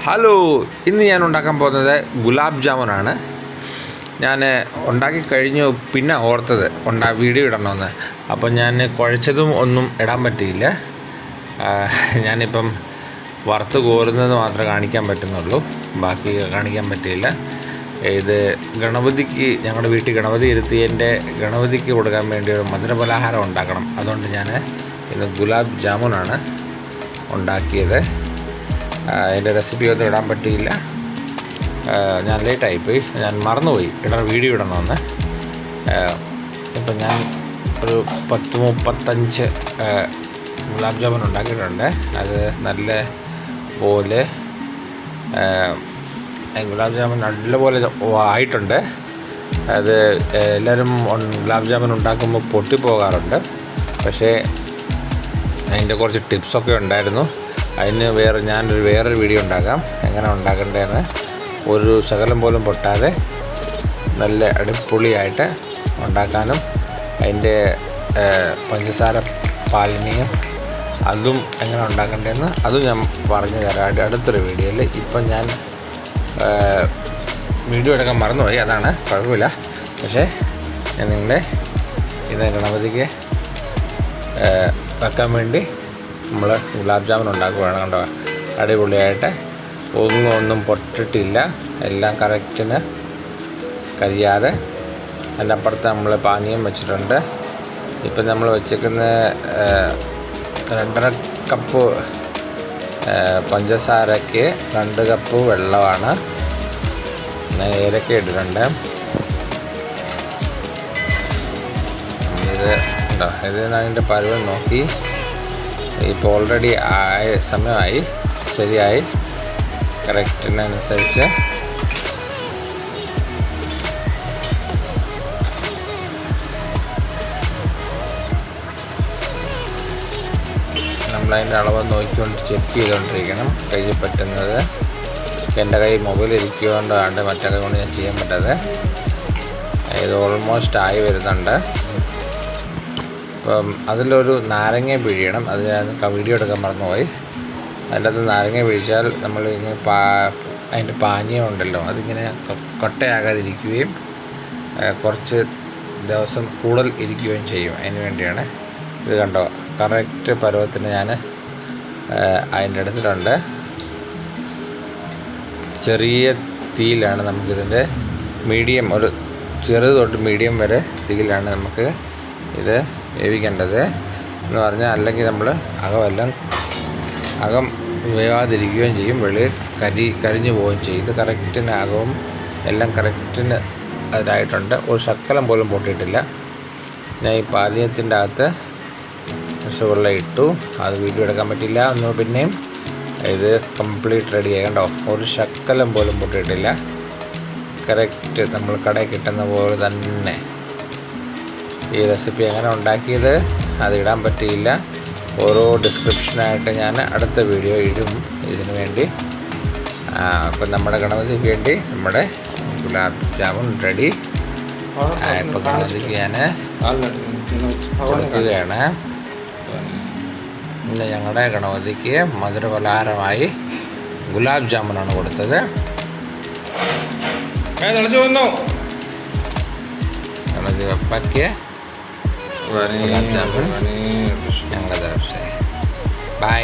Hello, ഇന്ന് ഞാൻ ഉണ്ടാക്കാൻ പോകുന്നത് ഗുലാബ് ജാമുനാണ്. ഞാൻ ഉണ്ടാക്കി കഴിഞ്ഞു പിന്നെ ഓർത്തത് വീഡിയോ ഇടണമെന്ന്. അപ്പം ഞാൻ കുഴച്ചതും ഒന്നും ഇടാൻ പറ്റിയില്ല. ഞാനിപ്പം വറുത്ത് കോരുന്നത് മാത്രമേ കാണിക്കാൻ പറ്റുന്നുള്ളൂ, ബാക്കി കാണിക്കാൻ പറ്റിയില്ല. ഇത് ഗണപതിക്ക്, ഞങ്ങളുടെ വീട്ടിൽ ഗണപതി ഇരുത്തിയതിൻ്റെ ഗണപതിക്ക് കൊടുക്കാൻ വേണ്ടി ഒരു മധുരപലഹാരം ഉണ്ടാക്കണം. അതുകൊണ്ട് ഞാൻ ഇന്ന് ഗുലാബ് ജാമുനാണ് ഉണ്ടാക്കിയത്. അതിൻ്റെ റെസിപ്പി ഒന്നും ഇടാൻ പറ്റിയില്ല. ഞാൻ ലേറ്റായിപ്പോയി, ഞാൻ മറന്നുപോയി വീഡിയോ ഇടണമെന്ന്. ഇപ്പം ഞാൻ ഒരു 10-35 ഗുലാബ് ജാമുൻ ഉണ്ടാക്കിയിട്ടുണ്ട്. അത് നല്ല പോലെ ഗുലാബ് ജാമുൻ നല്ലപോലെ ആയിട്ടുണ്ട്. അത് എല്ലാവരും ഗുലാബ് ജാമുൻ ഉണ്ടാക്കുമ്പോൾ പൊട്ടിപ്പോകാറുണ്ട്. പക്ഷേ അതിൻ്റെ കുറച്ച് ടിപ്സൊക്കെ ഉണ്ടായിരുന്നു. അതിന് വേറൊരു വീഡിയോ ഉണ്ടാക്കാം, എങ്ങനെ ഉണ്ടാക്കേണ്ടതെന്ന്. ഒരു ശകലം പോലും പൊട്ടാതെ നല്ല അടിപൊളിയായിട്ട് ഉണ്ടാക്കാനും അതിൻ്റെ പഞ്ചസാര പാലിനെയും അതും എങ്ങനെ ഉണ്ടാക്കേണ്ടതെന്ന് അതും ഞാൻ പറഞ്ഞു തരാം അടുത്തൊരു വീഡിയോയിൽ. ഇപ്പം ഞാൻ വീഡിയോ എടുക്കാൻ മറന്നുപോയി, അതാണ് കുഴപ്പമില്ല. പക്ഷേ ഞാൻ നിങ്ങളെ ഇന്ന് ഗണപതിക്ക് വെക്കാൻ വേണ്ടി നമ്മൾ ഗുലാബ് ജാമുൻ ഉണ്ടാക്കുകയാണ്. കണ്ടോ, അടിപൊളിയായിട്ട് ഒന്നും പൊട്ടിട്ടില്ല, എല്ലാം കറക്റ്റിന് കരിയാതെ. അതിൻ്റെ അപ്പുറത്ത് നമ്മൾ പാനീയം വെച്ചിട്ടുണ്ട്. ഇപ്പം നമ്മൾ വെച്ചിരിക്കുന്ന 2.5 കപ്പ് പഞ്ചസാരയ്ക്ക് 2 കപ്പ് വെള്ളമാണ്. ഞാൻ ഏലക്ക ഇട്ടിട്ടുണ്ട്. ഇത് ഉണ്ടോ, ഇത് അതിൻ്റെ പരുവം നോക്കി. ഇപ്പോൾ ഓൾറെഡി സമയമായി, ശരിയായി, കറക്റ്റിനനുസരിച്ച് നമ്മളതിൻ്റെ അളവ് നോക്കിക്കൊണ്ട് ചെക്ക് ചെയ്തുകൊണ്ടിരിക്കണം. കയ്യിൽ പറ്റുന്നത്, എൻ്റെ കൈ മൊബൈൽ ഇരിക്കുകൊണ്ടാണ് മറ്റേ കൈ കൊണ്ട് ഞാൻ ചെയ്യാൻ പറ്റാതെ. ഇത് ഓൾമോസ്റ്റ് ആയി വരുന്നുണ്ട്. അപ്പം അതിലൊരു നാരങ്ങ പിഴിയണം. അത് ഞാൻ വീഡിയോ എടുക്കാൻ മറന്നുപോയി. അതിൻ്റെ അകത്ത് നാരങ്ങ പിഴിച്ചാൽ നമ്മൾ ഇങ്ങനെ അതിൻ്റെ പാനീയം ഉണ്ടല്ലോ, അതിങ്ങനെ കൊട്ടയാകാതിരിക്കുകയും കുറച്ച് ദിവസം കൂടുതൽ ഇരിക്കുകയും ചെയ്യും. അതിന് വേണ്ടിയാണ്. ഇത് കണ്ടോ, കറക്റ്റ് പരുവത്തിന് ഞാൻ അതിൻ്റെ എടുത്തിട്ടുണ്ട്. ചെറിയ തീയിലാണ് നമുക്കിതിൻ്റെ മീഡിയം, ഒരു ചെറുത് തൊട്ട് മീഡിയം വരെ തീയിലാണ് നമുക്ക് ഇത് വേവിക്കേണ്ടത് എന്ന് പറഞ്ഞാൽ. അല്ലെങ്കിൽ നമ്മൾ അകം വേവാതിരിക്കുകയും ചെയ്യും, വെളിയിൽ കരിഞ്ഞു പോവുകയും ചെയ്യും. ഇത് കറക്റ്റിന് അകവും എല്ലാം കറക്റ്റിന് അതിലായിട്ടുണ്ട്. ഒരു ശക്കലം പോലും പൊട്ടിയിട്ടില്ല. ഞാൻ ഈ പാനീയത്തിൻ്റെ അകത്ത് രസഗുള ഇട്ടു. അത് വീഡിയോ എടുക്കാൻ പറ്റില്ല. ഒന്ന് പിന്നെയും ഇത് കംപ്ലീറ്റ് റെഡി ആകണ്ടോ, ഒരു ശക്കലം പോലും പൊട്ടിയിട്ടില്ല. കറക്റ്റ് നമ്മൾ കടയിൽ കിട്ടുന്ന പോലെ തന്നെ. ഈ റെസിപ്പി എങ്ങനെ ഉണ്ടാക്കിയത് അത് ഇടാൻ പറ്റിയില്ല. ഓരോ ഡിസ്ക്രിപ്ഷനായിട്ട് ഞാൻ അടുത്ത വീഡിയോ ഇടും ഇതിനു വേണ്ടി. അപ്പം നമ്മുടെ ഗണപതിക്ക് വേണ്ടി നമ്മുടെ ഗുലാബ് ജാമുൻ റെഡി. ഇപ്പം ഗണപതിക്ക് ഞാൻ കൊടുക്കുകയാണ്. ഇന്ന് ഞങ്ങളുടെ ഗണപതിക്ക് മധുരപലഹാരമായി ഗുലാബ് ജാമുനാണ് കൊടുത്തത്. ഗണപതി പപ്പയ്ക്ക് ഗുലാബ് ജാമുൻ ഞങ്ങളുടെ തരഫ്. ബൈ.